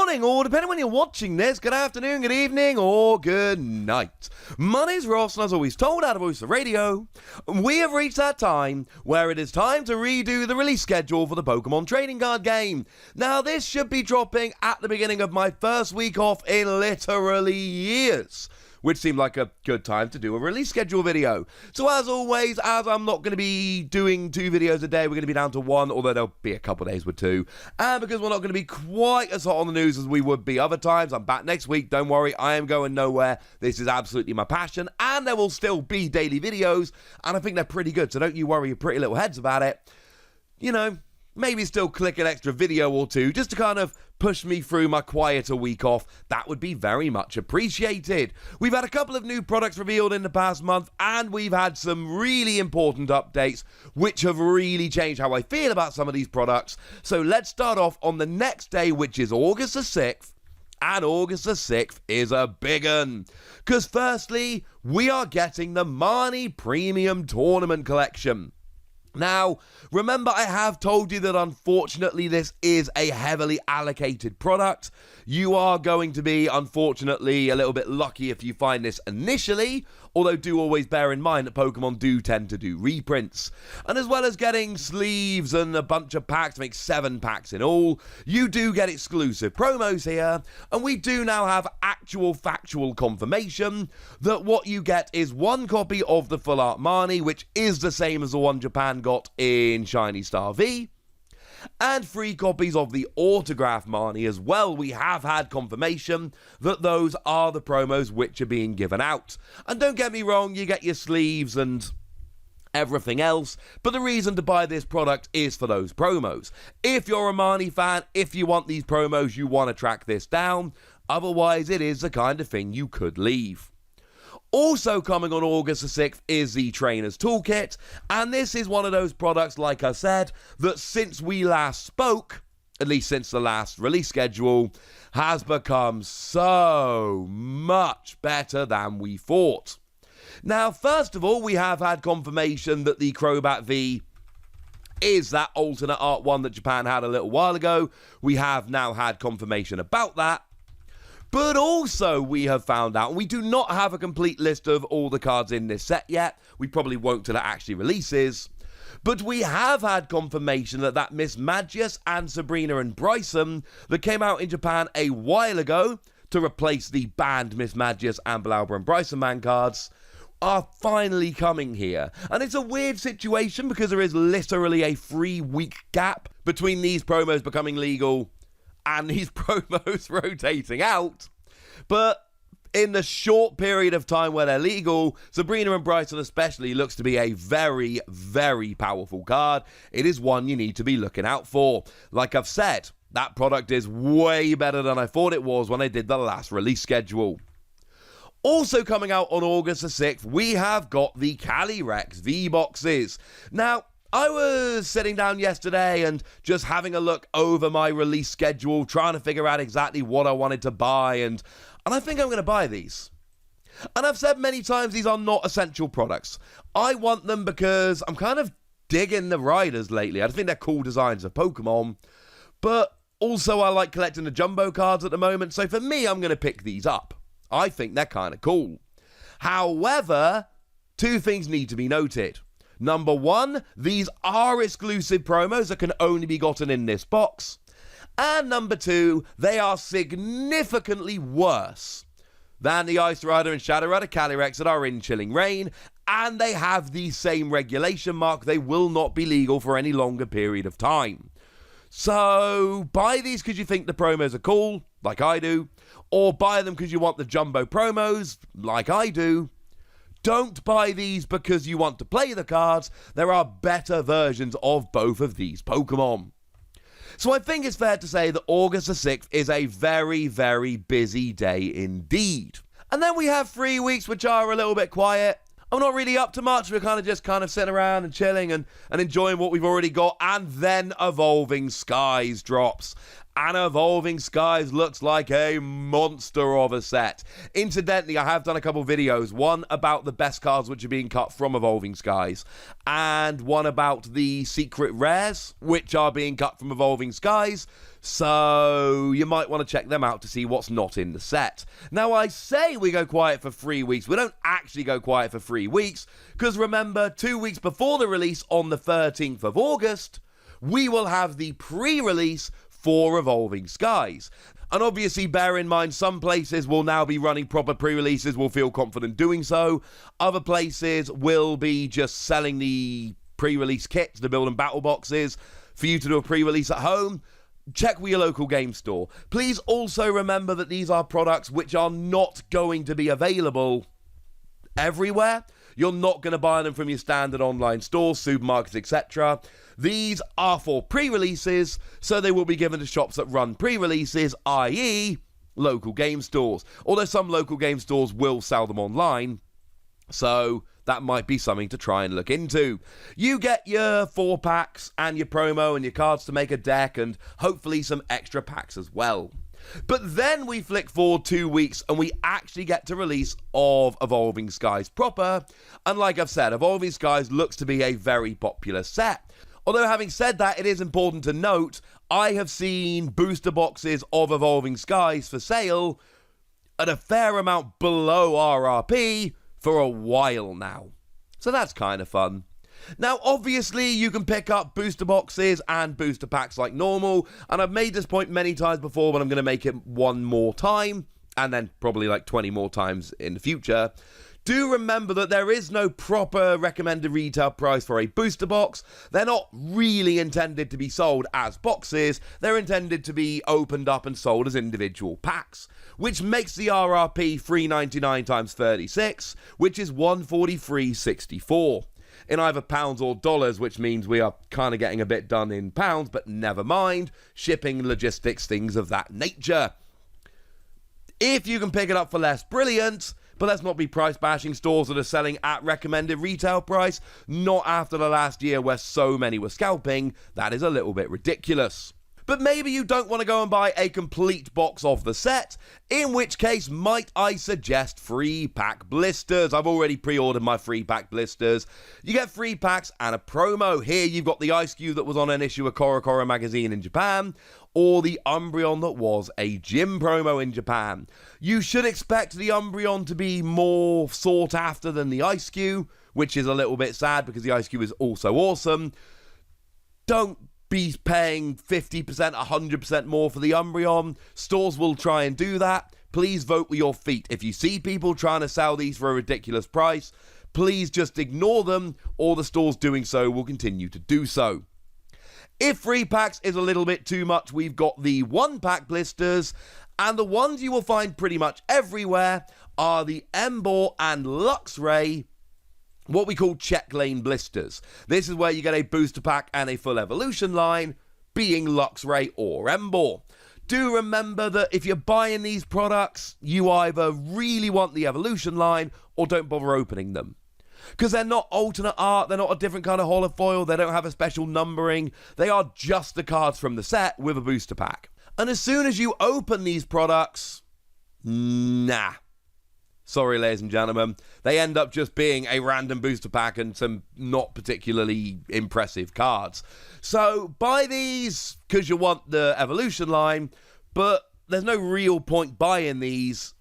morning, or depending when you're watching this, good afternoon, good evening, or good night. My name's Ross, and as always told out of Voice of Radio, we have reached that time where it is time to redo the release schedule for the Pokemon trading card game. Now, this should be dropping at the beginning of my first week off in literally years, which seemed like a good time to do a release schedule video. So as always, as I'm not going to be doing 2 videos a day, we're going to be down to 1, although there'll be a couple days with 2. And because we're not going to be quite as hot on the news as we would be other times, I'm back next week, don't worry, I am going nowhere. This is absolutely my passion, and there will still be daily videos, and I think they're pretty good, so don't you worry your pretty little heads about it. You know, maybe still click an extra video or 2 just to kind of push me through my quieter week off. That would be very much appreciated. We've had a couple of new products revealed in the past month, and we've had some really important updates which have really changed how I feel about some of these products. So let's start off on the next day, which is August the 6th. And August the 6th is a big un. Because firstly, we are getting the Marnie Premium Tournament Collection. Now, remember I have told you that unfortunately this is a heavily allocated product. You are going to be, unfortunately, a little bit lucky if you find this initially, although do always bear in mind that Pokemon do tend to do reprints. And as well as getting sleeves and a bunch of packs, make 7 packs in all, you do get exclusive promos here, and we do now have actual factual confirmation that what you get is 1 copy of the full art Marnie, which is the same as the one Japan got in Shiny Star V, and 3 copies of the autograph Marnie as well. We have had confirmation that those are the promos which are being given out. And don't get me wrong, you get your sleeves and everything else, but the reason to buy this product is for those promos. If you're a Marnie fan, if you want these promos, you want to track this down. Otherwise, it is the kind of thing you could leave. Also coming on August the 6th is the Trainer's Toolkit, and this is one of those products, like I said, that since we last spoke, at least since the last release schedule, has become so much better than we thought. Now, first of all, we have had confirmation that the Crobat V is that alternate art one that Japan had a little while ago. We have now had confirmation about that. But also we have found out, and we do not have a complete list of all the cards in this set yet, we probably won't till it actually releases, but we have had confirmation that Miss Magius and Sabrina and Bryson that came out in Japan a while ago to replace the banned Miss Magius and Blauber and Bryson Man cards are finally coming here. And it's a weird situation because there is literally a 3-week gap between these promos becoming legal and these promos rotating out. But in the short period of time where they're legal, Sabrina and Bryson especially looks to be a very, very powerful card. It is one you need to be looking out for. Like I've said, that product is way better than I thought it was when I did the last release schedule. Also coming out on August the 6th, we have got the Calyrex V Boxes. Now, I was sitting down yesterday and just having a look over my release schedule, trying to figure out exactly what I wanted to buy, and I think I'm going to buy these. And I've said many times these are not essential products. I want them because I'm kind of digging the riders lately. I just think they're cool designs of Pokemon, but also I like collecting the jumbo cards at the moment, so for me, I'm going to pick these up. I think they're kind of cool. However, 2 things need to be noted. Number 1, these are exclusive promos that can only be gotten in this box. And number 2, they are significantly worse than the Ice Rider and Shadow Rider Calyrex that are in Chilling Reign, and they have the same regulation mark. They will not be legal for any longer period of time. So buy these because you think the promos are cool, like I do, or buy them because you want the jumbo promos, like I do. Don't buy these because you want to play the cards. There are better versions of both of these Pokemon. So I think it's fair to say that August the 6th is a very, very busy day indeed. And then we have 3 weeks which are a little bit quiet. I'm not really up to much. We're just sitting around and chilling and enjoying what we've already got. And then Evolving Skies drops. And Evolving Skies looks like a monster of a set. Incidentally, I have done a couple videos. One about the best cards which are being cut from Evolving Skies. And one about the secret rares which are being cut from Evolving Skies. So you might want to check them out to see what's not in the set. Now, I say we go quiet for 3 weeks. We don't actually go quiet for 3 weeks, because remember, 2 weeks before the release on the 13th of August, we will have the pre-release for Evolving Skies. And obviously, bear in mind, some places will now be running proper pre-releases, will feel confident doing so. Other places will be just selling the pre-release kits, the build and battle boxes, for you to do a pre-release at home. Check with your local game store. Please also remember that these are products which are not going to be available everywhere. You're not going to buy them from your standard online stores, supermarkets, etc. These are for pre-releases, so they will be given to shops that run pre-releases, i.e. local game stores. Although some local game stores will sell them online, so that might be something to try and look into. You get your 4 packs and your promo and your cards to make a deck, and hopefully some extra packs as well. But then we flick forward 2 weeks and we actually get to release of Evolving Skies proper. And like I've said, Evolving Skies looks to be a very popular set. Although having said that, it is important to note, I have seen booster boxes of Evolving Skies for sale at a fair amount below RRP for a while now. So that's kind of fun. Now, obviously, you can pick up booster boxes and booster packs like normal, and I've made this point many times before, but I'm going to make it one more time, and then probably like 20 more times in the future. Do remember that there is no proper recommended retail price for a booster box. They're not really intended to be sold as boxes. They're intended to be opened up and sold as individual packs, which makes the RRP $3.99 times 36, which is $143.64. In either pounds or dollars, which means we are kind of getting a bit done in pounds, but never mind. Shipping, logistics, things of that nature. If you can pick it up for less, brilliant. But let's not be price bashing stores that are selling at recommended retail price. Not after the last year where so many were scalping. That is a little bit ridiculous. But maybe you don't want to go and buy a complete box of the set, in which case might I suggest free pack blisters. I've already pre-ordered my free pack blisters. You get free packs and a promo. Here you've got the Ice Cube that was on an issue of Korokoro magazine in Japan, or the Umbreon that was a gym promo in Japan. You should expect the Umbreon to be more sought after than the Ice Cube, which is a little bit sad because the Ice Cube is also awesome. Don't be paying 50%, 100% more for the Umbreon. Stores will try and do that. Please vote with your feet. If you see people trying to sell these for a ridiculous price, please just ignore them, or the stores doing so will continue to do so. If free packs is a little bit too much, we've got the 1-pack blisters, and the ones you will find pretty much everywhere are the Emboar and Luxray, what we call check lane blisters. This is where you get a booster pack and a full evolution line, being Luxray or Emboar. Do remember that if you're buying these products, you either really want the evolution line or don't bother opening them. Because they're not alternate art, they're not a different kind of holofoil, they don't have a special numbering, they are just the cards from the set with a booster pack. And as soon as you open these products, nah. Sorry, ladies and gentlemen, they end up just being a random booster pack and some not particularly impressive cards. So buy these because you want the evolution line, but there's no real point buying these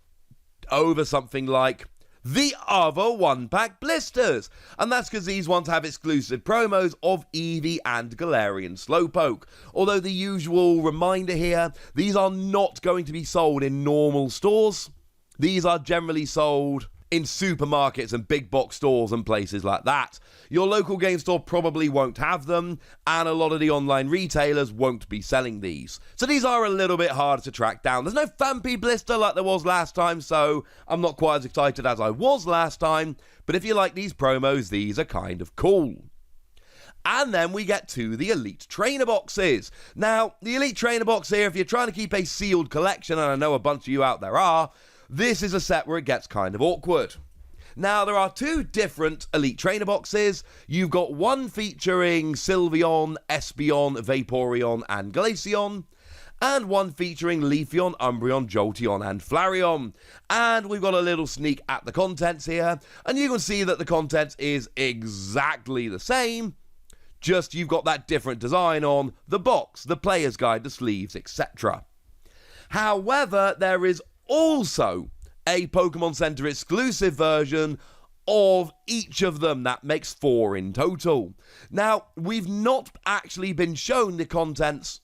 over something like the other 1-pack blisters. And that's because these ones have exclusive promos of Eevee and Galarian Slowpoke. Although the usual reminder here, these are not going to be sold in normal stores. These are generally sold in supermarkets and big box stores and places like that. Your local game store probably won't have them, and a lot of the online retailers won't be selling these. So these are a little bit harder to track down. There's no Phanpy blister like there was last time, so I'm not quite as excited as I was last time, but if you like these promos, these are kind of cool. And then we get to the Elite Trainer Boxes. Now, the Elite Trainer Box here, if you're trying to keep a sealed collection, and I know a bunch of you out there are, this is a set where it gets kind of awkward. Now, there are 2 different Elite Trainer Boxes. You've got one featuring Sylveon, Espeon, Vaporeon, and Glaceon, and one featuring Leafeon, Umbreon, Jolteon, and Flareon. And we've got a little sneak at the contents here, and you can see that the contents is exactly the same, just you've got that different design on the box, the player's guide, the sleeves, etc. However, there is also a Pokemon Center exclusive version of each of them. That makes 4 in total. Now, we've not actually been shown the contents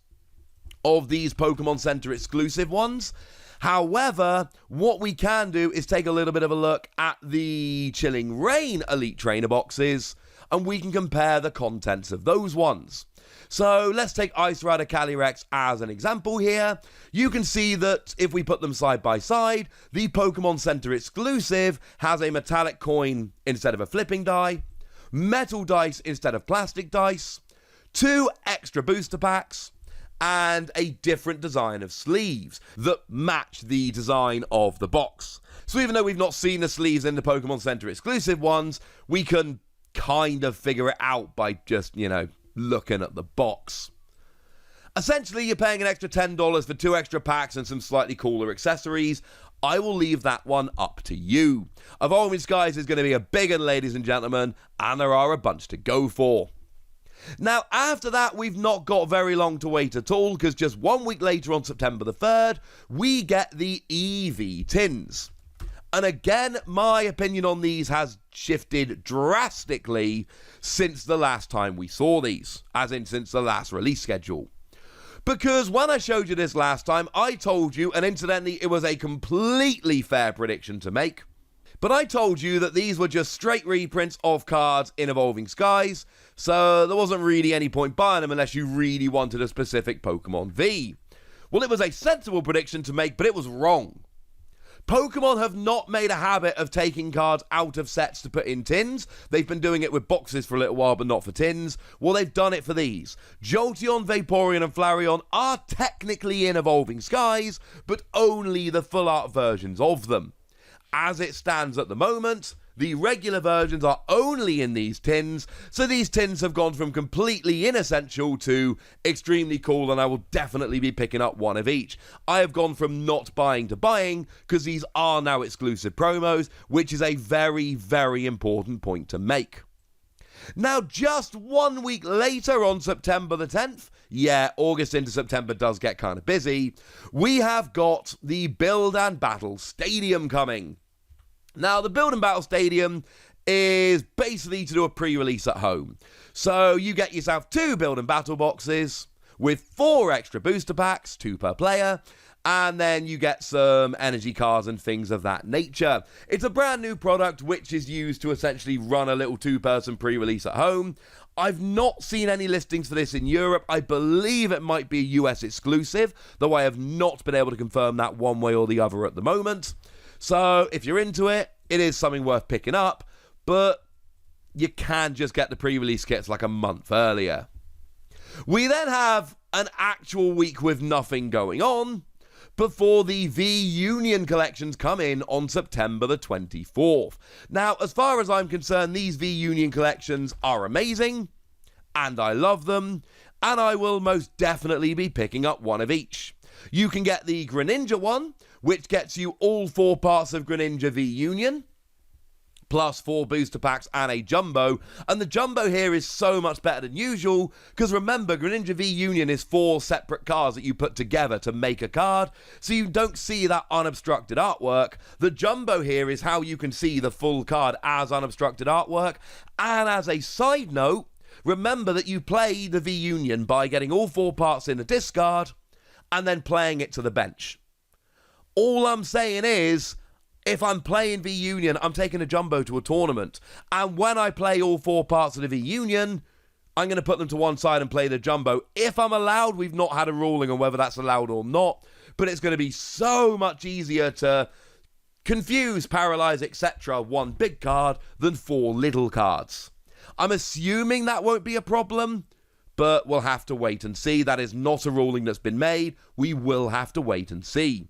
of these Pokemon Center exclusive ones. However, what we can do is take a little bit of a look at the Chilling Reign Elite Trainer boxes, and we can compare the contents of those ones. So let's take Ice Rider Calyrex as an example here. You can see that if we put them side by side, the Pokemon Center exclusive has a metallic coin instead of a flipping die, metal dice instead of plastic dice, 2 extra booster packs, and a different design of sleeves that match the design of the box. So even though we've not seen the sleeves in the Pokemon Center exclusive ones, we can kind of figure it out by just, looking at the box. Essentially, you're paying an extra $10 for 2 extra packs and some slightly cooler accessories. I will leave that one up to you. Evolving Skies is going to be a big one, ladies and gentlemen, and there are a bunch to go for. Now, after that, we've not got very long to wait at all, because just 1 week later on September the 3rd, we get the Eevee Tins. And again, my opinion on these has shifted drastically since the last time we saw these, as in since the last release schedule. Because when I showed you this last time, I told you, and incidentally, it was a completely fair prediction to make, but I told you that these were just straight reprints of cards in Evolving Skies, so there wasn't really any point buying them unless you really wanted a specific Pokemon V. Well, it was a sensible prediction to make, but it was wrong. Pokemon have not made a habit of taking cards out of sets to put in tins. They've been doing it with boxes for a little while, but not for tins. Well, they've done it for these. Jolteon, Vaporeon, and Flareon are technically in Evolving Skies, but only the full art versions of them. As it stands at the moment, the regular versions are only in these tins, so these tins have gone from completely inessential to extremely cool, and I will definitely be picking up one of each. I have gone from not buying to buying, because these are now exclusive promos, which is a very, very important point to make. Now, just 1 week later on September the 10th, yeah, August into September does get kind of busy, we have got the Build and Battle Stadium coming. Now, the Build and Battle Stadium is basically to do a pre-release at home. So you get yourself 2 Build and Battle boxes with 4 extra booster packs, 2 per player, and then you get some energy cards and things of that nature. It's a brand new product which is used to essentially run a little 2-person pre-release at home. I've not seen any listings for this in Europe. I believe it might be a US exclusive, though I have not been able to confirm that one way or the other at the moment. So if you're into it, it is something worth picking up, but you can just get the pre-release kits like a month earlier. We then have an actual week with nothing going on before the V-Union collections come in on September the 24th. Now, as far as I'm concerned, these V-Union collections are amazing, and I love them, and I will most definitely be picking up one of each. You can get the Greninja one, which gets you all 4 parts of Greninja V-Union, plus 4 booster packs and a Jumbo. And the Jumbo here is so much better than usual, because remember, Greninja V-Union is 4 separate cards that you put together to make a card, so you don't see that unobstructed artwork. The Jumbo here is how you can see the full card as unobstructed artwork. And as a side note, remember that you play the V-Union by getting all 4 parts in the discard, and then playing it to the bench. All I'm saying is, if I'm playing V-Union, I'm taking a Jumbo to a tournament. And when I play all 4 parts of the V-Union, I'm going to put them to one side and play the Jumbo. If I'm allowed, we've not had a ruling on whether that's allowed or not. But it's going to be so much easier to confuse, paralyze, etc. one big card than 4 little cards. I'm assuming that won't be a problem, but we'll have to wait and see. That is not a ruling that's been made. We will have to wait and see.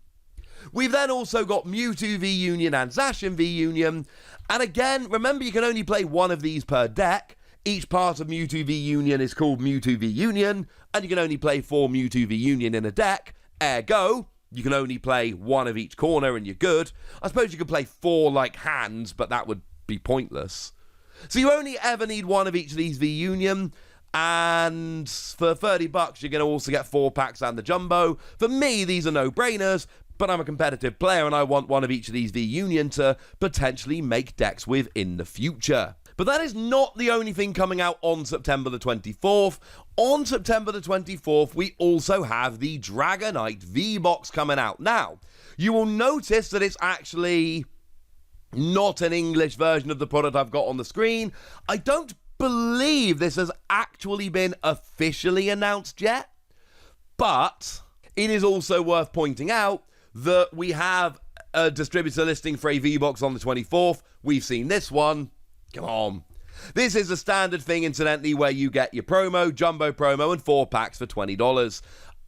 We've then also got Mewtwo V-Union and Zacian V-Union. And again, remember you can only play one of these per deck. Each part of Mewtwo V-Union is called Mewtwo V-Union. And you can only play 4 Mewtwo V-Union in a deck. Ergo, you can only play 1 of each corner and you're good. I suppose you could play 4 like hands, but that would be pointless. So you only ever need 1 of each of these V-Union. And for $30, you're going to also get 4 packs and the jumbo. For me, these are no-brainers, but I'm a competitive player and I want one of each of these V-Union to potentially make decks with in the future. But that is not the only thing coming out on September the 24th. On September the 24th, we also have the Dragonite V Box coming out. Now, you will notice that it's actually not an English version of the product I've got on the screen. I don't believe this has actually been officially announced yet, but it is also worth pointing out that we have a distributor listing for a V-Box on the 24th. We've seen this one. Come on. This is a standard thing, incidentally, where you get your promo, jumbo promo, and 4 packs for $20.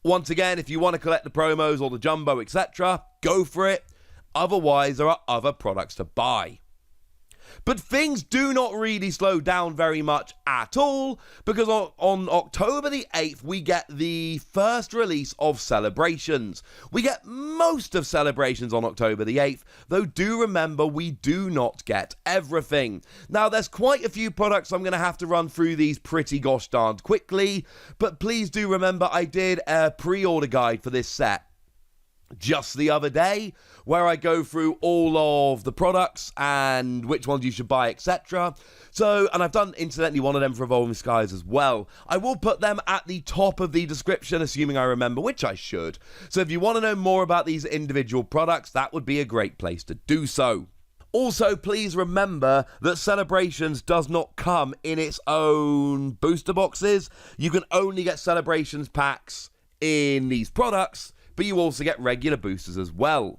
Once again, if you want to collect the promos or the jumbo, etc., go for it. Otherwise, there are other products to buy. But things do not really slow down very much at all, because on October the 8th, we get the first release of Celebrations. We get most of Celebrations on October the 8th, though do remember we do not get everything. Now, there's quite a few products, I'm going to have to run through these pretty gosh darned quickly, but please do remember I did a pre-order guide for this set just the other day, where I go through all of the products and which ones you should buy, etc. So, and I've done, incidentally, one of them for Evolving Skies as well. I will put them at the top of the description, assuming I remember, which I should. So if you want to know more about these individual products, that would be a great place to do so. Also, please remember that Celebrations does not come in its own booster boxes. You can only get Celebrations packs in these products, but you also get regular boosters as well.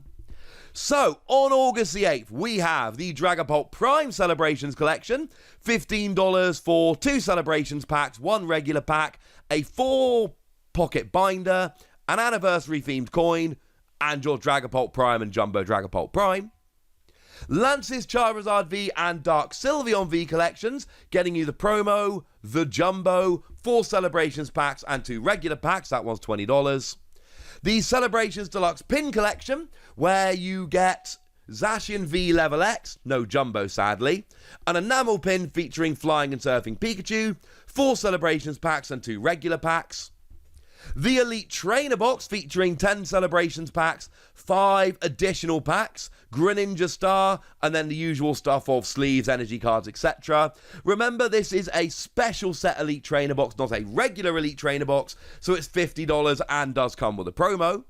So, on August the 8th, we have the Dragapult Prime Celebrations Collection, $15 for 2 Celebrations packs, 1 regular pack, a 4-pocket binder, an anniversary-themed coin, and your Dragapult Prime and Jumbo Dragapult Prime. Lance's Charizard V and Dark Sylveon V collections, getting you the promo, the jumbo, 4 Celebrations packs, and 2 regular packs, that one's $20. The Celebrations Deluxe Pin Collection, where you get Zacian V Level X, no jumbo sadly, an enamel pin featuring Flying and Surfing Pikachu, 4 Celebrations packs and 2 regular packs. The Elite Trainer Box featuring 10 Celebrations packs, 5 additional packs, Greninja Star, and then the usual stuff of sleeves, energy cards, etc. Remember, this is a special set Elite Trainer Box, not a regular Elite Trainer Box, so it's $50 and does come with a promo.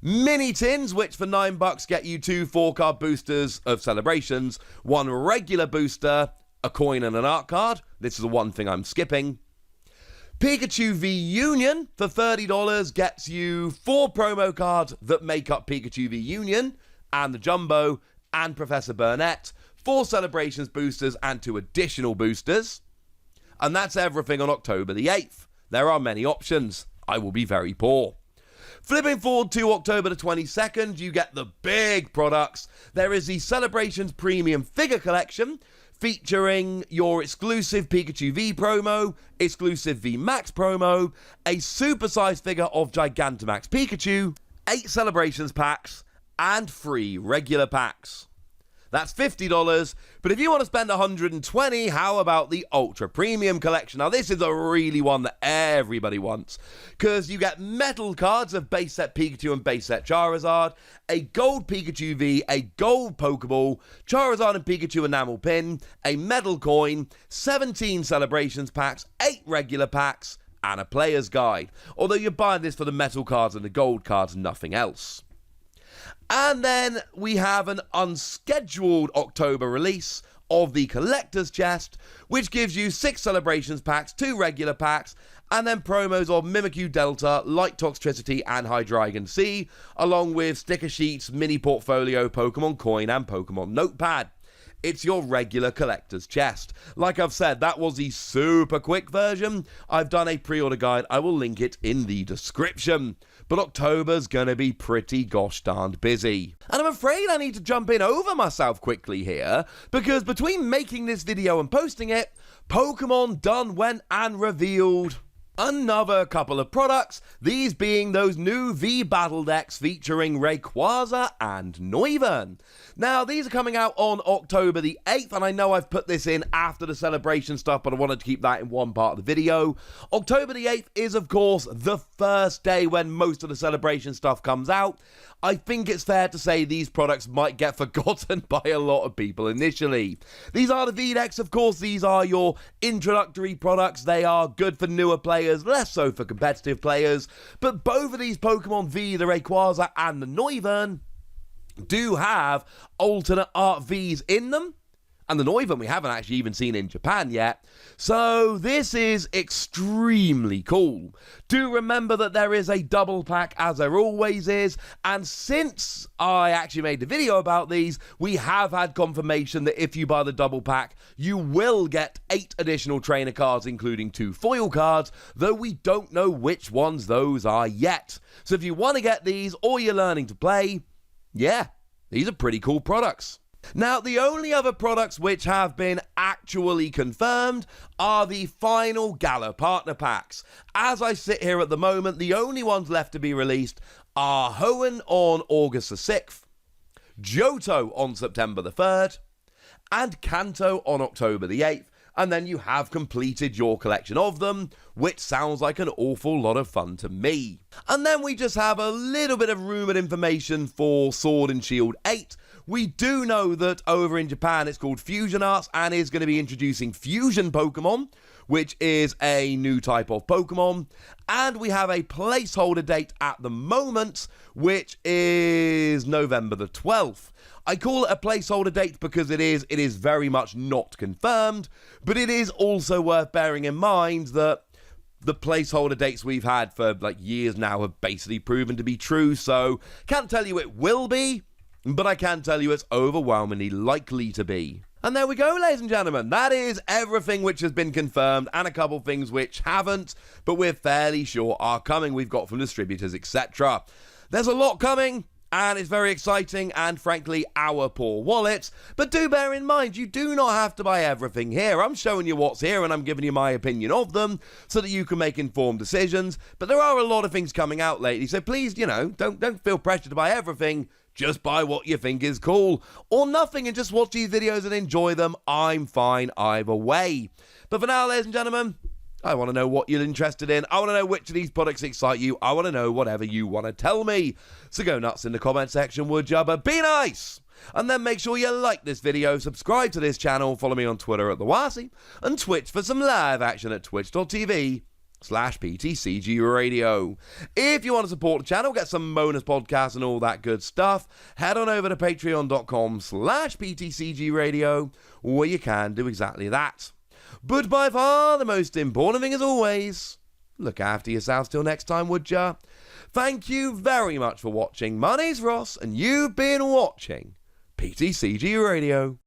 Mini Tins, which for $9 get you 2 4-card boosters of Celebrations, 1 regular booster, a coin and an art card. This is the one thing I'm skipping. Pikachu V-Union for $30 gets you 4 promo cards that make up Pikachu V-Union and the Jumbo and Professor Burnett, 4 Celebrations boosters and 2 additional boosters. And that's everything on October the 8th. There are many options. I will be very poor. Flipping forward to October the 22nd, you get the big products. There is the Celebrations Premium Figure Collection, featuring your exclusive Pikachu V promo, exclusive V Max promo, a supersized figure of Gigantamax Pikachu, 8 Celebrations packs, and 3 regular packs. That's $50, but if you want to spend $120, how about the Ultra Premium Collection? Now, this is a really one that everybody wants, because you get metal cards of base set Pikachu and base set Charizard, a gold Pikachu V, a gold Pokeball, Charizard and Pikachu enamel pin, a metal coin, 17 Celebrations packs, 8 regular packs, and a player's guide. Although you're buying this for the metal cards and the gold cards, nothing else. And then we have an unscheduled October release of the Collector's Chest, which gives you 6 Celebrations packs, 2 regular packs, and then promos of Mimikyu Delta, Light Toxtricity, and Hydreigon C, along with sticker sheets, mini portfolio, Pokemon Coin, and Pokemon Notepad. It's your regular Collector's Chest. Like I've said, that was the super quick version. I've done a pre-order guide. I will link it in the description. But October's gonna be pretty gosh darned busy. And I'm afraid I need to jump in over myself quickly here, because between making this video and posting it, Pokemon done went and revealed Another couple of products, these being those new V Battle decks featuring Rayquaza and Noivern. Now, these are coming out on October the 8th, and I know I've put this in after the celebration stuff, but I wanted to keep that in one part of the video. October the 8th is, of course, the first day when most of the celebration stuff comes out. I think it's fair to say these products might get forgotten by a lot of people initially. These are the V-Decks, of course. These are your introductory products. They are good for newer players, less so for competitive players. But both of these Pokemon V, the Rayquaza and the Noivern, do have alternate art Vs in them. And the Noivern we haven't actually even seen in Japan yet. So this is extremely cool. Do remember that there is a double pack, as there always is. And since I actually made the video about these, we have had confirmation that if you buy the double pack, you will get 8 additional trainer cards, including 2 foil cards, though we don't know which ones those are yet. So if you want to get these or you're learning to play, yeah, these are pretty cool products. Now, the only other products which have been actually confirmed are the final Galar partner packs. As I sit here at the moment, the only ones left to be released are Hoenn on August the 6th, Johto on September the 3rd, and Kanto on October the 8th. And then you have completed your collection of them, which sounds like an awful lot of fun to me. And then we just have a little bit of rumoured information for Sword and Shield 8. We do know that over in Japan it's called Fusion Arts and is going to be introducing Fusion Pokemon, which is a new type of Pokemon. And we have a placeholder date at the moment, which is November the 12th. I call it a placeholder date because it is very much not confirmed, but it is also worth bearing in mind that the placeholder dates we've had for like years now have basically proven to be true, so can't tell you it will be, but I can tell you it's overwhelmingly likely to be. And there we go, ladies and gentlemen. That is everything which has been confirmed and a couple things which haven't, but we're fairly sure are coming. We've got from distributors, etc. There's a lot coming, and it's very exciting and, frankly, our poor wallets. But do bear in mind, you do not have to buy everything here. I'm showing you what's here and I'm giving you my opinion of them so that you can make informed decisions. But there are a lot of things coming out lately, so please, don't feel pressured to buy everything. Just buy what you think is cool, or nothing and just watch these videos and enjoy them. I'm fine either way. But for now, ladies and gentlemen, I want to know what you're interested in. I want to know which of these products excite you. I want to know whatever you want to tell me. So go nuts in the comment section, would ya? But be nice! And then make sure you like this video, subscribe to this channel, follow me on Twitter at TheWasi, and Twitch for some live action at twitch.tv/PTCG Radio. If you want to support the channel, get some bonus podcasts and all that good stuff, head on over to patreon.com/PTCG Radio, where you can do exactly that. But by far the most important thing, as always, look after yourselves till next time, would ya? Thank you very much for watching. My name's Ross, and you've been watching PTCG Radio.